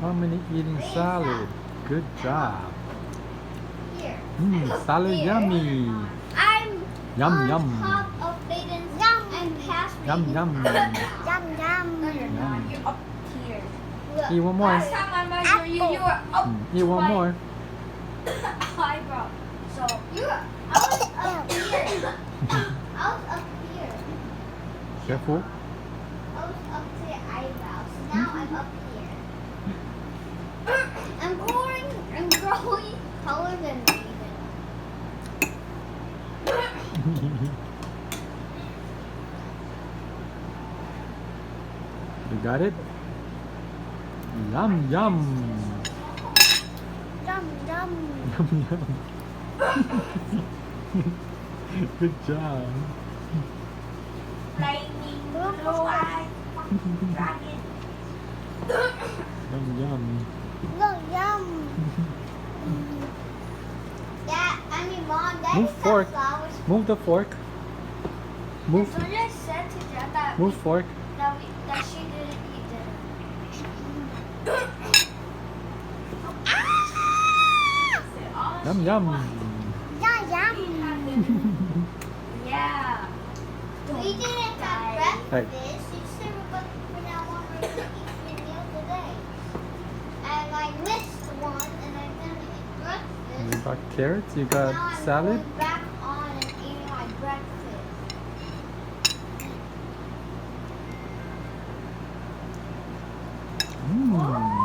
How many eating salad? Good job. Here. Salad Here. yummy. I'm Yum on yum. top of Baden's yum and past Yum Baden's yum. yum yum. No, you're not. Yum. You're up here. Look. Eat one more. Last time I measured you, you were up Eat one my more. eyebrow. So I was up here. I was up here. Careful. I was up to your eyebrows. So now I'm up here. I'm growing taller than Raven. You got it? Yum yum. Yum yum. Yum yum. Good job. lightning, blue eye, dragon. Yum yum. Look, yum. Dad, Mom, Daddy Move fork. flowers. Move the fork. Move. Sonia said to Jen that, Move fork. that she didn't eat dinner. Said, all Yum she yum. wants Yeah, is yum. Yeah. We didn't have Hey. breakfast. It's but for now on we're going to eat 3 meals a day. And I missed one and I didn't eat breakfast. You got carrots. You Now got I'm salad. going back on and eating my breakfast. Mmm.